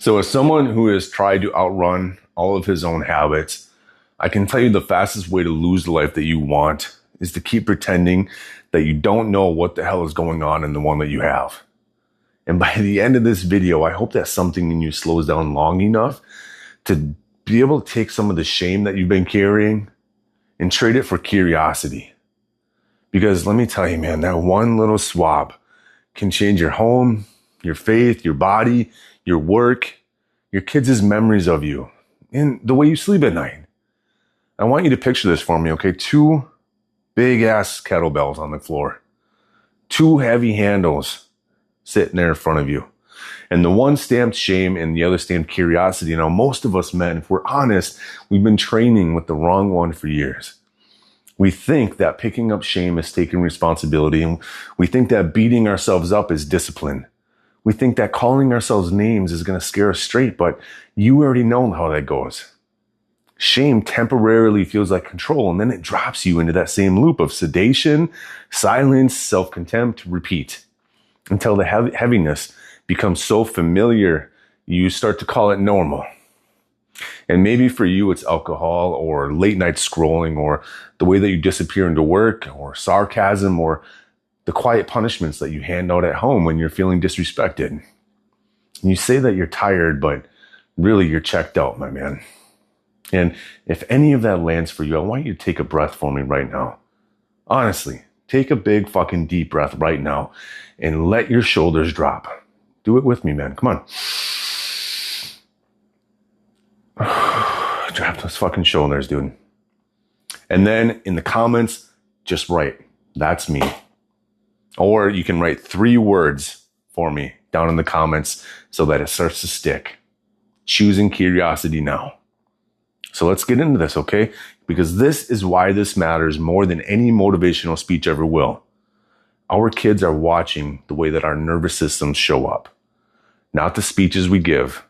So as someone who has tried to outrun all of his own habits, I can tell you the fastest way to lose the life that you want is to keep pretending that you don't know what the hell is going on in the one that you have. And by the end of this video, I hope that something in you slows down long enough to be able to take some of the shame that you've been carrying and trade it for curiosity. Because let me tell you, man, that one little swab can change your home, your faith, your body, your work, your kids' memories of you, and the way you sleep at night. I want you to picture this for me, okay? 2 big ass kettlebells on the floor, 2 heavy handles sitting there in front of you, and the one stamped shame and the other stamped curiosity. Now, most of us men, if we're honest, we've been training with the wrong one for years. We think that picking up shame is taking responsibility, and we think that beating ourselves up is discipline. We think that calling ourselves names is going to scare us straight, but you already know how that goes. Shame temporarily feels like control, and then it drops you into that same loop of sedation, silence, self-contempt, repeat, until the heaviness becomes so familiar, you start to call it normal. And maybe for you, it's alcohol or late night scrolling or the way that you disappear into work or sarcasm or the quiet punishments that you hand out at home when you're feeling disrespected. And you say that you're tired, but really you're checked out, my man. And if any of that lands for you, I want you to take a breath for me right now. Honestly, take a big fucking deep breath right now and let your shoulders drop. Do it with me, man. Come on. Drop those fucking shoulders, dude. And then in the comments, just write, "That's me." Or you can write 3 words for me down in the comments so that it starts to stick. Choosing curiosity now. So let's get into this, okay? Because this is why this matters more than any motivational speech ever will. Our kids are watching the way that our nervous systems show up, not the speeches we give.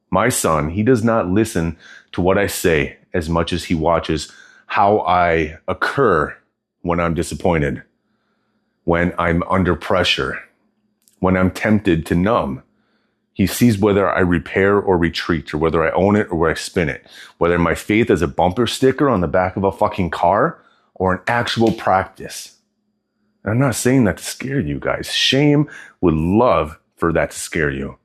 My son, he does not listen to what I say as much as he watches how I occur when I'm disappointed, when I'm under pressure, when I'm tempted to numb. He sees whether I repair or retreat, or whether I own it or where I spin it, whether my faith is a bumper sticker on the back of a fucking car or an actual practice. And I'm not saying that to scare you guys. Shame would love for that to scare you.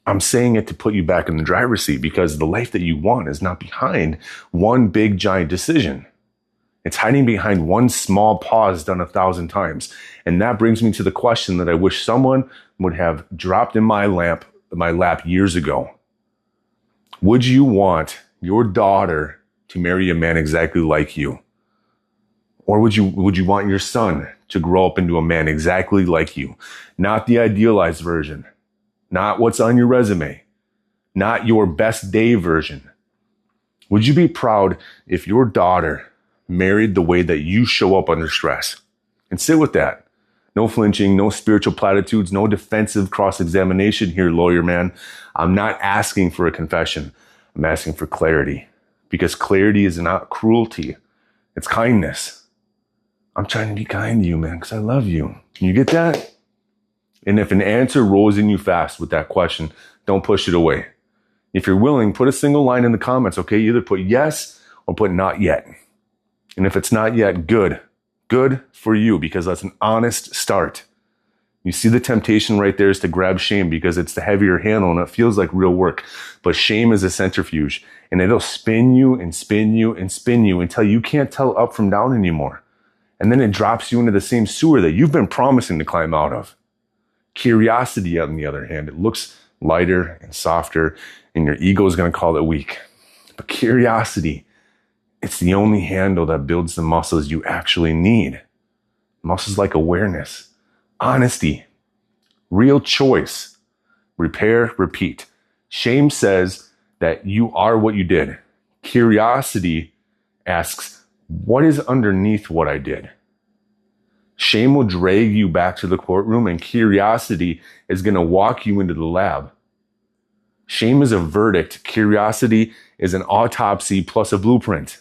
I'm saying it to put you back in the driver's seat, because the life that you want is not behind one big giant decision. It's hiding behind one small pause done 1,000 times. And that brings me to the question that I wish someone would have dropped in my lap years ago. Would you want your daughter to marry a man exactly like you? Or would you want your son to grow up into a man exactly like you? Not the idealized version, not what's on your resume, not your best day version. Would you be proud if your daughter married the way that you show up under stress? And sit with that. No flinching, no spiritual platitudes, no defensive cross-examination here, lawyer man. I'm not asking for a confession. I'm asking for clarity, because clarity is not cruelty. It's kindness. I'm trying to be kind to you, man, because I love you. Can you get that? And if an answer rolls in you fast with that question, don't push it away. If you're willing, put a single line in the comments, okay? Either put yes or put not yet. And if it's not yet, good for you, because that's an honest start. You see the temptation right there is to grab shame because it's the heavier handle and it feels like real work. But shame is a centrifuge, and it'll spin you and spin you and spin you until you can't tell up from down anymore. And then it drops you into the same sewer that you've been promising to climb out of. Curiosity, on the other hand, it looks lighter and softer, and your ego is going to call it weak. But curiosity, it's the only handle that builds the muscles you actually need. Muscles like awareness, honesty, real choice, repair, repeat. Shame says that you are what you did. Curiosity asks, what is underneath what I did? Shame will drag you back to the courtroom, and curiosity is going to walk you into the lab. Shame is a verdict. Curiosity is an autopsy plus a blueprint.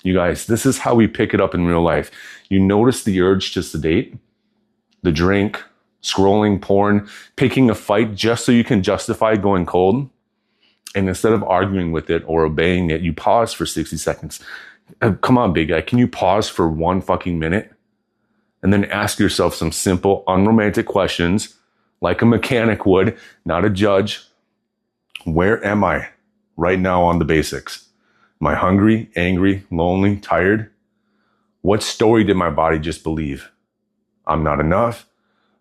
You guys, this is how we pick it up in real life. You notice the urge to sedate, the drink, scrolling porn, picking a fight just so you can justify going cold. And instead of arguing with it or obeying it, you pause for 60 seconds. Come on, big guy. Can you pause for 1 fucking minute? And then ask yourself some simple, unromantic questions like a mechanic would, not a judge. Where am I right now on the basics? Am I hungry, angry, lonely, tired? What story did my body just believe? I'm not enough.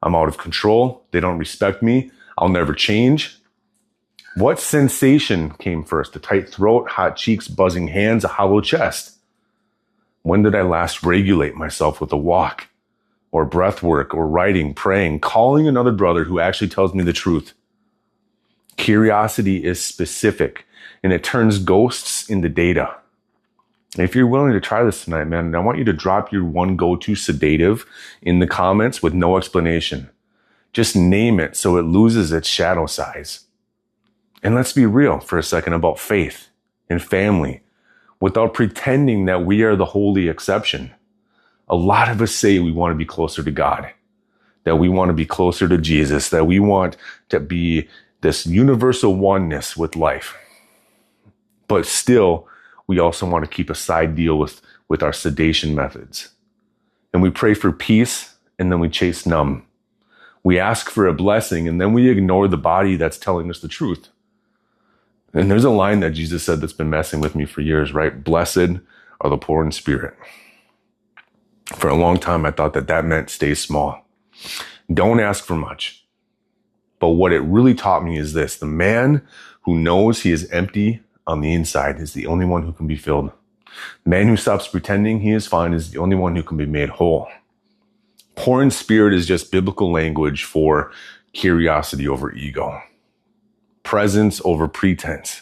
I'm out of control. They don't respect me. I'll never change. What sensation came first? A tight throat, hot cheeks, buzzing hands, a hollow chest? When did I last regulate myself with a walk or breath work or writing, praying, calling another brother who actually tells me the truth? Curiosity is specific and it turns ghosts into data. If you're willing to try this tonight, man, I want you to drop your one go-to sedative in the comments with no explanation. Just name it so it loses its shadow size. And let's be real for a second about faith and family without pretending that we are the holy exception. A lot of us say we want to be closer to God, that we want to be closer to Jesus, that we want to be this universal oneness with life. But still, we also want to keep a side deal with our sedation methods. And we pray for peace, and then we chase numb. We ask for a blessing, and then we ignore the body that's telling us the truth. And there's a line that Jesus said that's been messing with me for years, right? Blessed are the poor in spirit. For a long time, I thought that meant stay small. Don't ask for much. But what it really taught me is this: the man who knows he is empty on the inside is the only one who can be filled. The man who stops pretending he is fine is the only one who can be made whole. Poor in spirit is just biblical language for curiosity over ego, presence over pretense.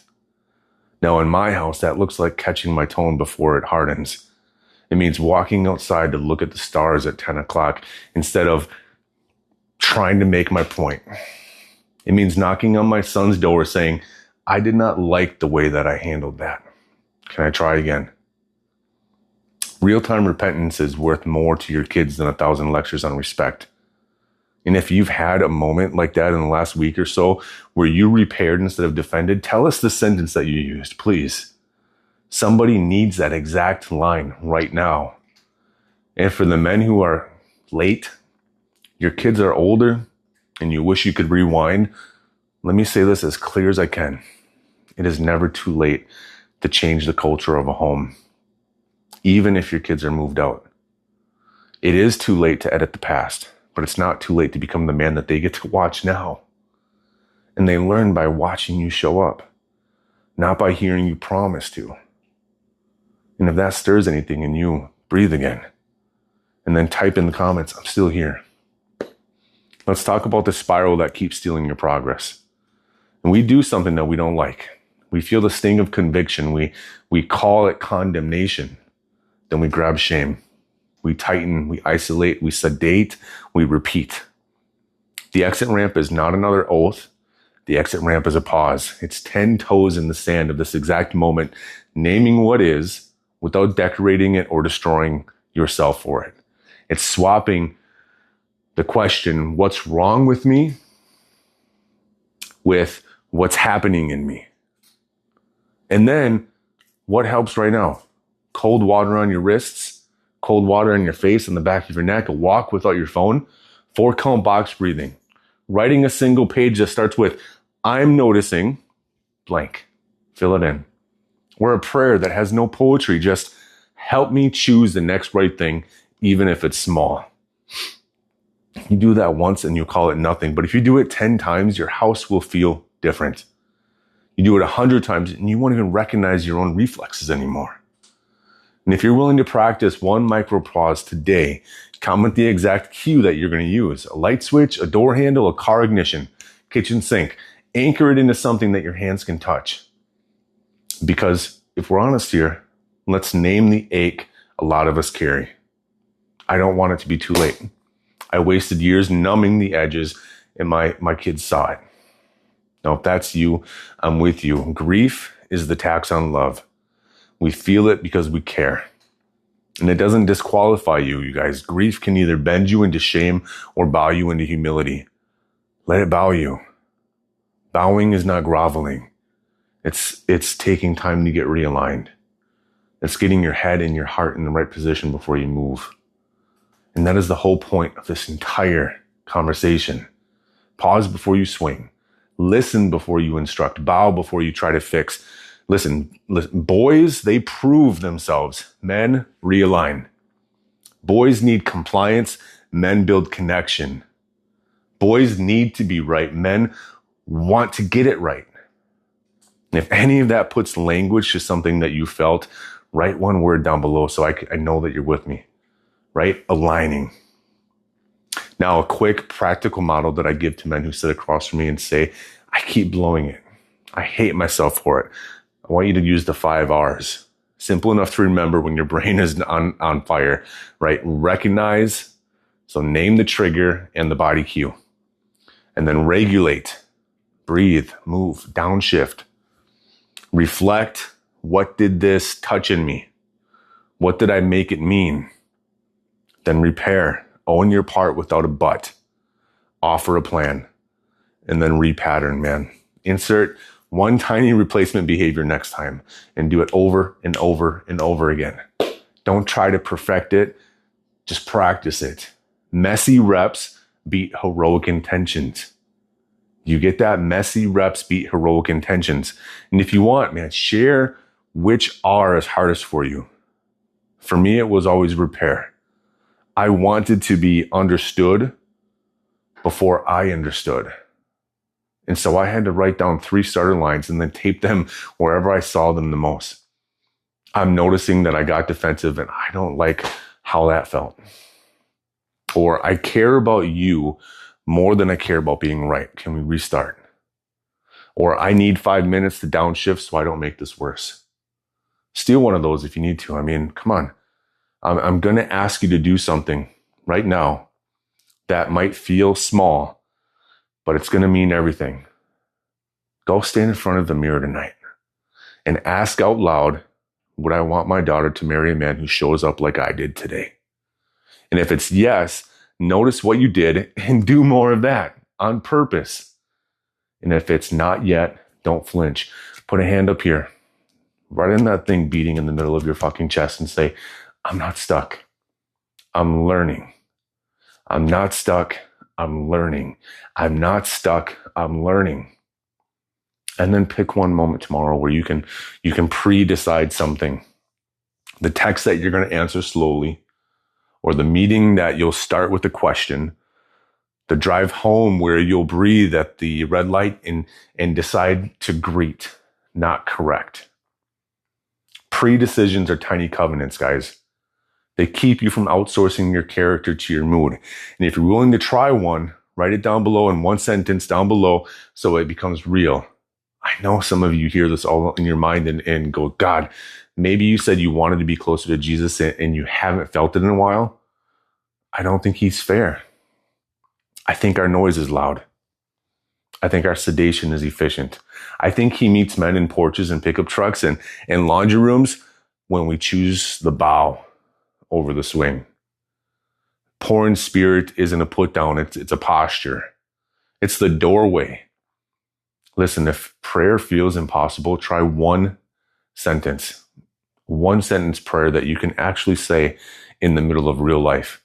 Now, in my house, that looks like catching my tone before it hardens. It means walking outside to look at the stars at 10 o'clock instead of trying to make my point. It means knocking on my son's door saying, I did not like the way that I handled that. Can I try again? Real-time repentance is worth more to your kids than 1,000 lectures on respect. And if you've had a moment like that in the last week or so where you repaired instead of defended, tell us the sentence that you used, please. Somebody needs that exact line right now. And for the men who are late, your kids are older, and you wish you could rewind, let me say this as clear as I can. It is never too late to change the culture of a home, even if your kids are moved out. It is too late to edit the past, but it's not too late to become the man that they get to watch now. And they learn by watching you show up, not by hearing you promise to. And if that stirs anything in you, breathe again. And then type in the comments, I'm still here. Let's talk about the spiral that keeps stealing your progress. And we do something that we don't like. We feel the sting of conviction. We call it condemnation. Then we grab shame. We tighten, we isolate, we sedate, we repeat. The exit ramp is not another oath. The exit ramp is a pause. It's 10 toes in the sand of this exact moment, naming what is without decorating it or destroying yourself for it. It's swapping the question, what's wrong with me, with what's happening in me. And then what helps right now? Cold water on your wrists, cold water on your face and the back of your neck, a walk without your phone, 4 count box breathing, writing a single page that starts with, I'm noticing blank, fill it in. Or a prayer that has no poetry, just help me choose the next right thing, even if it's small. You do that once and you call it nothing. But if you do it 10 times, your house will feel different. You do it 100 times and you won't even recognize your own reflexes anymore. And if you're willing to practice one micro pause today, comment the exact cue that you're going to use. A light switch, a door handle, a car ignition, kitchen sink. Anchor it into something that your hands can touch. Because if we're honest here, let's name the ache a lot of us carry. I don't want it to be too late. I wasted years numbing the edges and my kids saw it. Now, if that's you, I'm with you. Grief is the tax on love. We feel it because we care. And it doesn't disqualify you, you guys. Grief can either bend you into shame or bow you into humility. Let it bow you. Bowing is not groveling. It's taking time to get realigned. It's getting your head and your heart in the right position before you move. And that is the whole point of this entire conversation. Pause before you swing. Listen before you instruct. Bow before you try to fix. Listen, boys, they prove themselves. Men, realign. Boys need compliance. Men build connection. Boys need to be right. Men want to get it right. And if any of that puts language to something that you felt, write one word down below so I know that you're with me, right? Aligning. Now, a quick practical model that I give to men who sit across from me and say, I keep blowing it. I hate myself for it. I want you to use the 5 R's. Simple enough to remember when your brain is on fire, right? Recognize, so name the trigger and the body cue. And then regulate, breathe, move, downshift. Reflect, what did this touch in me? What did I make it mean? Then repair, own your part without a but. Offer a plan. And then repattern, man. Insert one tiny replacement behavior next time and do it over and over and over again. Don't try to perfect it. Just practice it. Messy reps beat heroic intentions. You get that? Messy reps beat heroic intentions. And if you want, man, share which R is hardest for you. For me, it was always repair. I wanted to be understood before I understood. And so I had to write down 3 starter lines and then tape them wherever I saw them the most. I'm noticing that I got defensive and I don't like how that felt. Or I care about you more than I care about being right. Can we restart? Or I need 5 minutes to downshift so I don't make this worse. Steal one of those if you need to. I mean, come on. I'm going to ask you to do something right now that might feel small, but it's going to mean everything. Go stand in front of the mirror tonight and ask out loud, would I want my daughter to marry a man who shows up like I did today? And if it's yes, notice what you did and do more of that on purpose. And if it's not yet, don't flinch. Put a hand up here, right in that thing beating in the middle of your fucking chest and say, I'm not stuck. I'm learning. I'm not stuck. I'm learning. I'm not stuck. I'm learning. And then pick one moment tomorrow where you can pre-decide something. The text that you're going to answer slowly, or the meeting that you'll start with a question, the drive home where you'll breathe at the red light and decide to greet, not correct. Pre-decisions are tiny covenants, guys. They keep you from outsourcing your character to your mood. And if you're willing to try one, write it down below in one sentence down below so it becomes real. I know some of you hear this all in your mind and go, God, maybe you said you wanted to be closer to Jesus and you haven't felt it in a while. I don't think he's fair. I think our noise is loud. I think our sedation is efficient. I think he meets men in porches and pickup trucks and laundry rooms when we choose the bow over the swing. Poor in spirit isn't a put down. It's a posture. It's the doorway. Listen, if prayer feels impossible, try one sentence prayer that you can actually say in the middle of real life.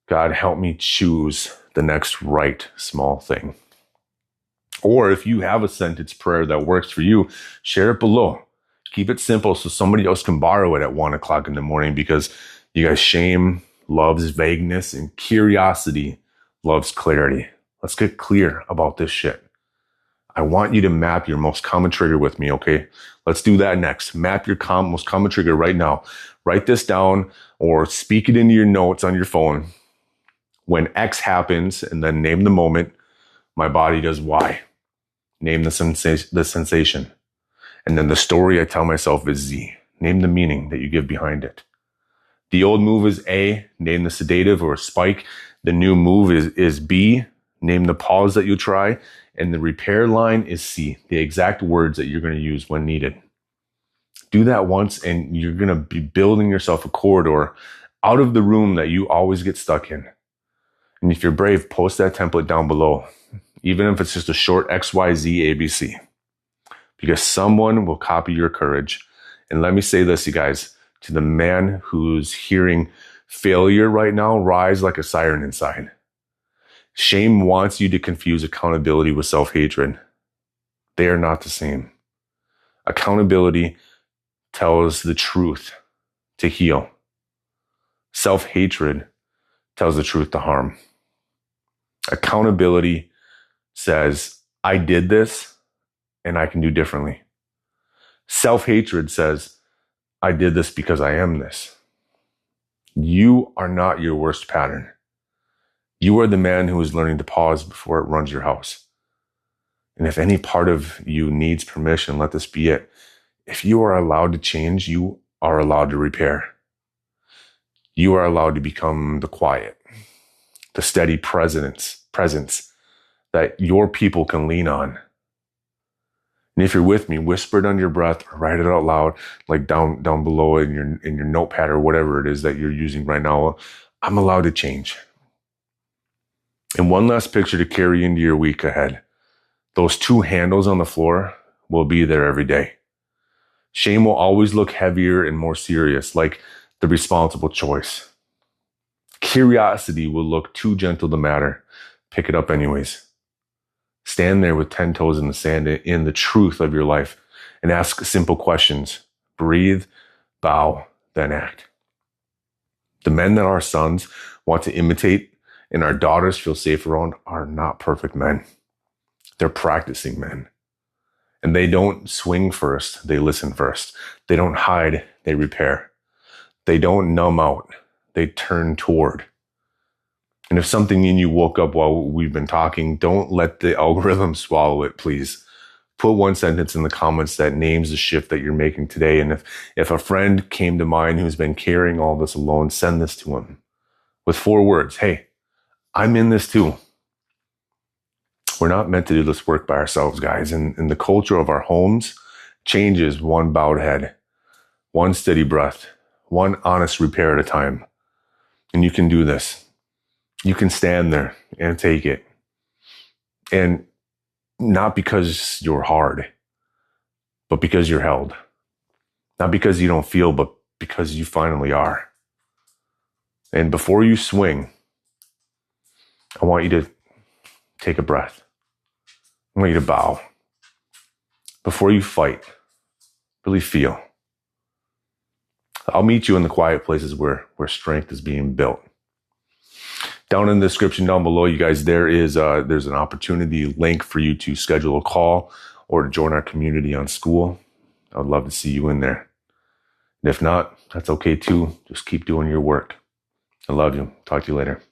God, help me choose the next right small thing. Or if you have a sentence prayer that works for you, share it below. Keep it simple so somebody else can borrow it at 1 o'clock in the morning, because you guys, shame loves vagueness and curiosity loves clarity. Let's get clear about this shit. I want you to map your most common trigger with me, okay? Let's do that next. Map your most common trigger right now. Write this down or speak it into your notes on your phone. When X happens, and then name the moment, my body does Y. Name the sensation. And then the story I tell myself is Z. Name the meaning that you give behind it. The old move is A. Name the sedative or spike. The new move is B. Name the pause that you try. And the repair line is C. The exact words that you're going to use when needed. Do that once, and you're going to be building yourself a corridor out of the room that you always get stuck in. And if you're brave, post that template down below, even if it's just a short XYZ ABC, because someone will copy your courage. And let me say this, you guys, to the man who's hearing failure right now rise like a siren inside. Shame wants you to confuse accountability with self-hatred. They are not the same. Accountability tells the truth to heal. Self-hatred tells the truth to harm. Accountability says, I did this and I can do differently. Self-hatred says, I did this because I am this. You are not your worst pattern. You are the man who is learning to pause before it runs your house. And if any part of you needs permission, let this be it. If you are allowed to change, you are allowed to repair. You are allowed to become the quiet, the steady presence that your people can lean on. And if you're with me, whisper it under your breath or write it out loud, like down below in your notepad or whatever it is that you're using right now. I'm allowed to change. And one last picture to carry into your week ahead. Those two handles on the floor will be there every day. Shame will always look heavier and more serious, like the responsible choice. Curiosity will look too gentle to matter. Pick it up anyways. Stand there with 10 toes in the sand in the truth of your life and ask simple questions. Breathe, bow, then act. The men that our sons want to imitate and our daughters feel safe around are not perfect men. They're practicing men. And they don't swing first, they listen first. They don't hide, they repair. They don't numb out, they turn toward. And if something in you woke up while we've been talking, don't let the algorithm swallow it, please. Put one sentence in the comments that names the shift that you're making today. And if a friend came to mind who's been carrying all this alone, send this to him with 4 words. Hey, I'm in this too. We're not meant to do this work by ourselves, guys. And the culture of our homes changes one bowed head, one steady breath, one honest repair at a time. And you can do this. You can stand there and take it. And not because you're hard, but because you're held. Not because you don't feel, but because you finally are. And before you swing, I want you to take a breath. I want you to bow. Before you fight, really feel. I'll meet you in the quiet places where strength is being built. Down in the description down below, you guys, there's an opportunity link for you to schedule a call or to join our community on School. I would love to see you in there. And if not, that's okay too. Just keep doing your work. I love you. Talk to you later.